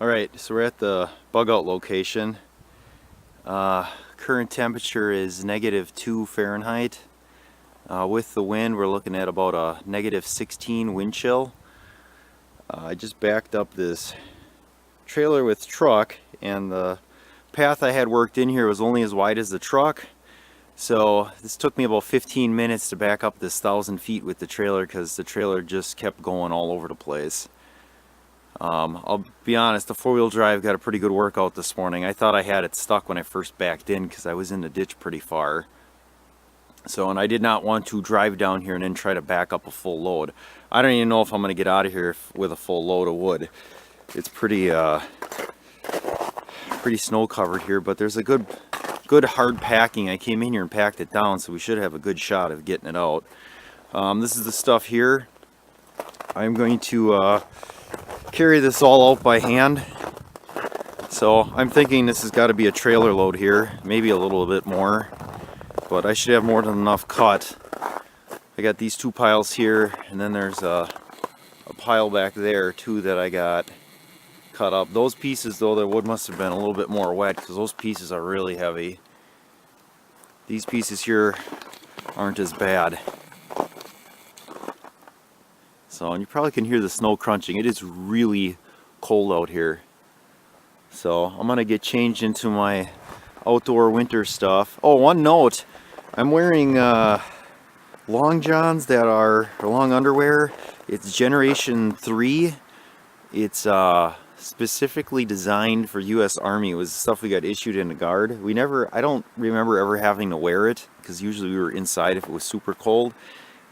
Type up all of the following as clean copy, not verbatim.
Alright, so we're at the bug out location. Current temperature is -2 Fahrenheit. With the wind, we're looking at about a -16 wind chill. I just backed up this trailer with truck, and the path I had worked in here was only as wide as the truck. So this took me about 15 minutes to back up this 1,000 feet with the trailer because the trailer just kept going all over the place. I'll be honest, the four-wheel drive got a pretty good workout this morning. I thought I had it stuck when I first backed in because I was in the ditch pretty far. So, and I did not want to drive down here and then try to back up a full load. I don't even know if I'm going to get out of here with a full load of wood. It's pretty snow covered here, but there's a good hard packing. I came in here and packed it down, so we should have a good shot of getting it out. This is the stuff here. I'm going to carry this all out by hand. So I'm thinking this has got to be a trailer load here, maybe a little bit more, but I should have more than enough cut. I got these two piles here, and then there's a pile back there too that I got cut up. Those pieces though, the wood must have been a little bit more wet because those pieces are really heavy. These pieces here aren't as bad. So, and you probably can hear the snow crunching. It is really cold out here. So I'm gonna get changed into my outdoor winter stuff. Oh, one note, I'm wearing long johns that are long underwear. It's generation 3. It's specifically designed for US Army. It was stuff we got issued in the Guard. I don't remember ever having to wear it because usually we were inside if it was super cold.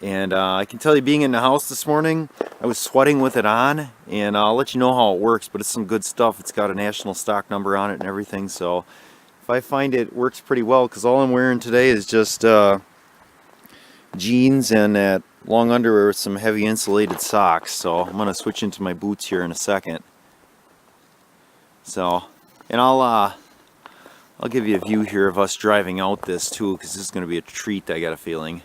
And I can tell you, being in the house this morning, I was sweating with it on, and I'll let you know how it works, but it's some good stuff. It's got a national stock number on it and everything, so if I find it works pretty well, because all I'm wearing today is just jeans and that long underwear with some heavy insulated socks, so I'm going to switch into my boots here in a second. So, and I'll give you a view here of us driving out this too, because this is going to be a treat, I got a feeling.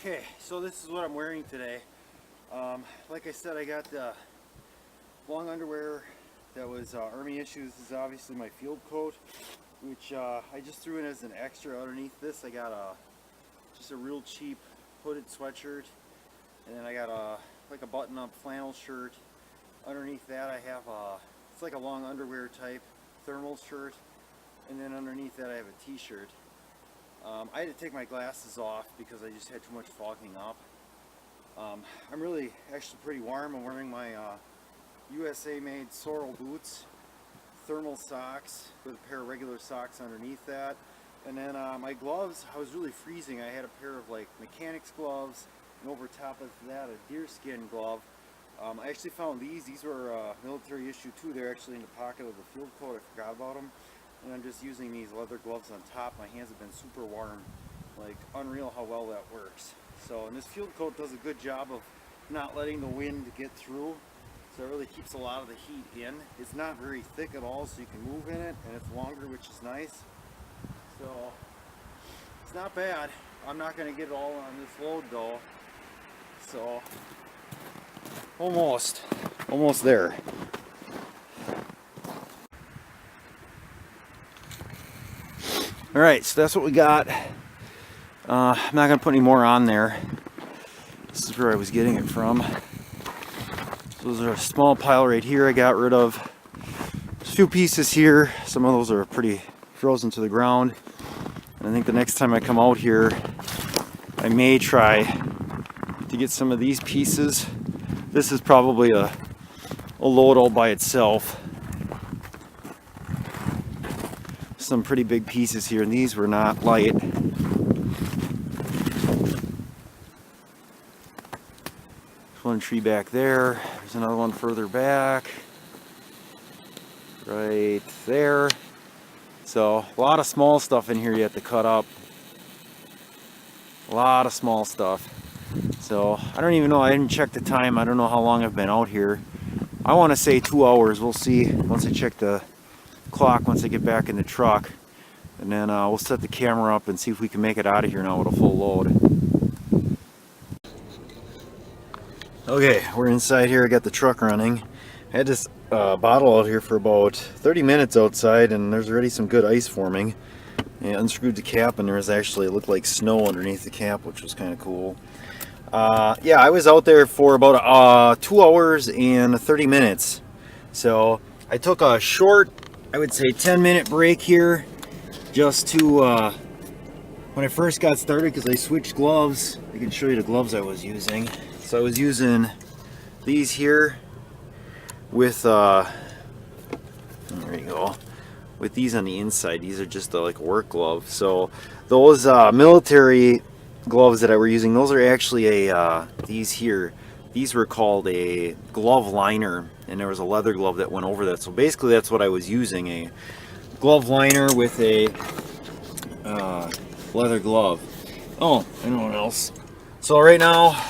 Okay, so this is what I'm wearing today. Like I said, I got the long underwear that was Army issues. This is obviously my field coat, which I just threw in as an extra. Underneath this, I got just a real cheap hooded sweatshirt, and then I got like a button-up flannel shirt. Underneath that, I have it's like a long underwear type thermal shirt, and then underneath that, I have a t-shirt. I had to take my glasses off because I just had too much fogging up. I'm really actually pretty warm. I'm wearing my USA made Sorrel boots, thermal socks with a pair of regular socks underneath that, and then my gloves, I was really freezing. I had a pair of like mechanics gloves, and over top of that a deerskin glove. I actually found these were military issue too. They're actually in the pocket of the field coat. I forgot about them. And I'm just using these leather gloves on top. My hands have been super warm Like unreal how well that works. So, and this field coat does a good job of not letting the wind get through. So it really keeps a lot of the heat in. It's not very thick at all, so you can move in it, and it's longer, which is nice. So it's not bad. I'm not going to get it all on this load though. So almost there. All right, so that's what we got. I'm not going to put any more on there. This is where I was getting it from. So there's a small pile right here I got rid of. There's a few pieces here. Some of those are pretty frozen to the ground. And I think the next time I come out here, I may try to get some of these pieces. This is probably a load all by itself. Some pretty big pieces here, and these were not light. One tree back there. There's another one further back. Right there. So a lot of small stuff in here you have to cut up. A lot of small stuff. So I don't even know. I didn't check the time. I don't know how long I've been out here. I want to say 2 hours. We'll see once I check the clock once I get back in the truck. And then we'll set the camera up and see if we can make it out of here now with a full load. Okay, we're inside here. I got the truck running. I had this bottle out here for about 30 minutes outside, and there's already some good ice forming. I unscrewed the cap, and there was actually, it looked like snow underneath the cap, which was kind of cool. Yeah, I was out there for about 2 hours and 30 minutes. So I took a short, I would say 10-minute break here, just to, when I first got started, because I switched gloves. I can show you the gloves I was using. So I was using these here with, there you go, with these on the inside. These are just like work gloves. So those military gloves that I were using, those are actually these here. These were called a glove liner, and there was a leather glove that went over that. So basically that's what I was using, a glove liner with a leather glove. Oh, I know what else. So right now,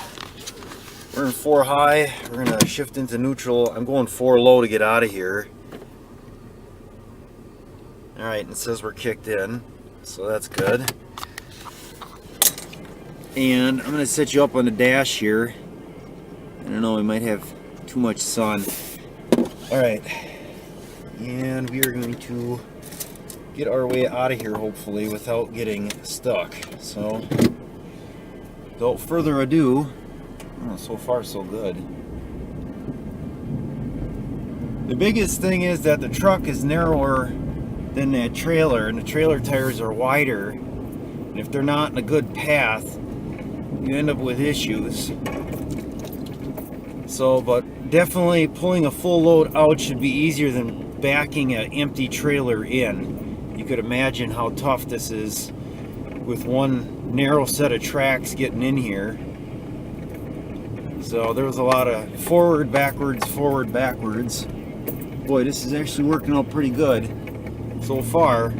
we're in 4 high. We're gonna shift into neutral. I'm going 4 low to get out of here. All right, and it says we're kicked in, so that's good. And I'm gonna set you up on the dash here. I don't know, we might have too much sun. All right, and we are going to get our way out of here, hopefully, without getting stuck. So, without further ado, oh, so far so good. The biggest thing is that the truck is narrower than that trailer, and the trailer tires are wider. And if they're not in a good path, you end up with issues. So, but definitely pulling a full load out should be easier than backing an empty trailer in. You could imagine how tough this is with one narrow set of tracks getting in here. So there was a lot of forward, backwards, forward, backwards. Boy, this is actually working out pretty good so far.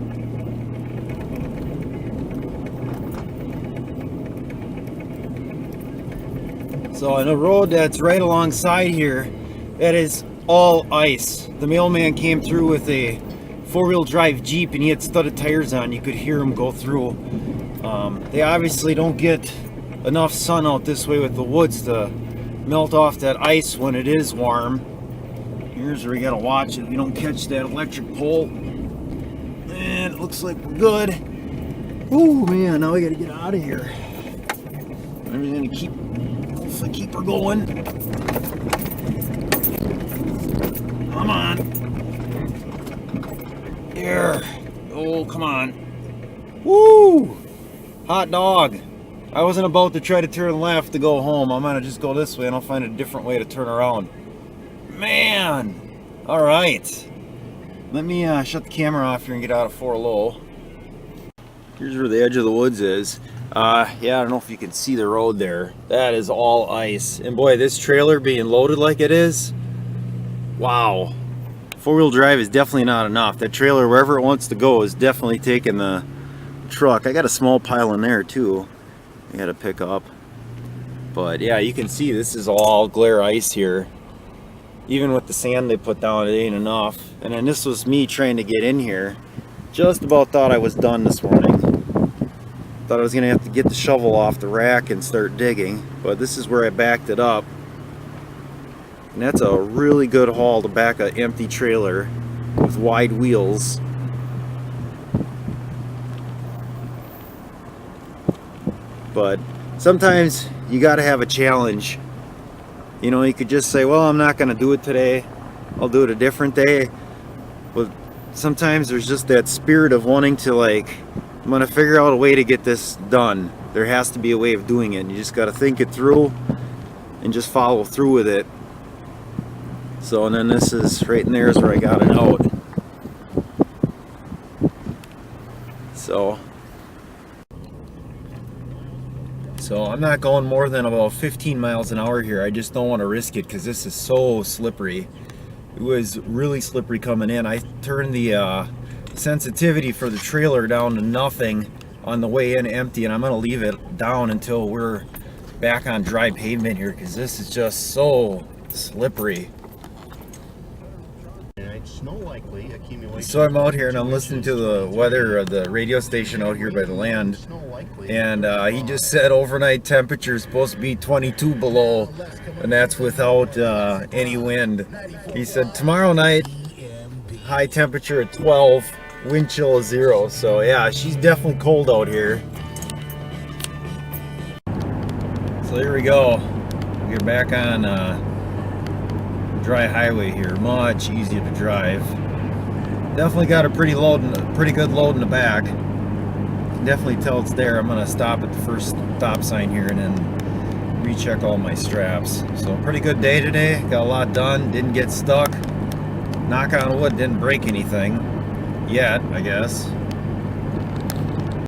So on a road that's right alongside here, that is all ice. The mailman came through with a 4-wheel drive Jeep, and he had studded tires on. You could hear him go through. They obviously don't get enough sun out this way with the woods to melt off that ice when it is warm. Here's where we gotta watch it. We don't catch that electric pole. And it looks like we're good. Oh man, now we gotta get out of here. I'm just gonna hopefully keep her going. Come on. There. Oh, come on. Woo! Hot dog. I wasn't about to try to turn left to go home. I'm gonna just go this way and I'll find a different way to turn around. Man! Alright. Let me shut the camera off here and get out of 4 low. Here's where the edge of the woods is. Yeah, I don't know if you can see the road there. That is all ice. And boy, this trailer being loaded like it is, wow. 4-wheel drive is definitely not enough. That trailer, wherever it wants to go, is definitely taking the truck. I got a small pile in there too I gotta pick up. But yeah, you can see this is all glare ice here. Even with the sand they put down, it ain't enough. And then this was me trying to get in here. Just about thought I was done this morning. Thought I was gonna have to get the shovel off the rack and start digging, but this is where I backed it up. And that's a really good haul to back an empty trailer with wide wheels. But sometimes you gotta have a challenge. You know, you could just say, well, I'm not gonna do it today, I'll do it a different day. But sometimes there's just that spirit of wanting to, like, I'm gonna figure out a way to get this done. There has to be a way of doing it. You just gotta think it through and just follow through with it. So, and then this is right in there is where I got it out. So I'm not going more than about 15 miles an hour here. I just don't want to risk it because this is so slippery. It was really slippery coming in. I turned the sensitivity for the trailer down to nothing on the way in, empty, and I'm going to leave it down until we're back on dry pavement here because this is just so slippery. Snow likely accumulation. So I'm out here and I'm listening to the weather, the radio station out here by the land, and he just said overnight temperature is supposed to be 22 below, and that's without any wind. He said tomorrow night high temperature at 12, wind chill is 0. So yeah, she's definitely cold out here. So here we go. We're back on dry highway here, much easier to drive. Definitely got a pretty good load in the back. Can definitely tell it's there. I'm gonna stop at the first stop sign here and then recheck all my straps. So pretty good day today. Got a lot done. Didn't get stuck. Knock on wood, didn't break anything yet, I guess.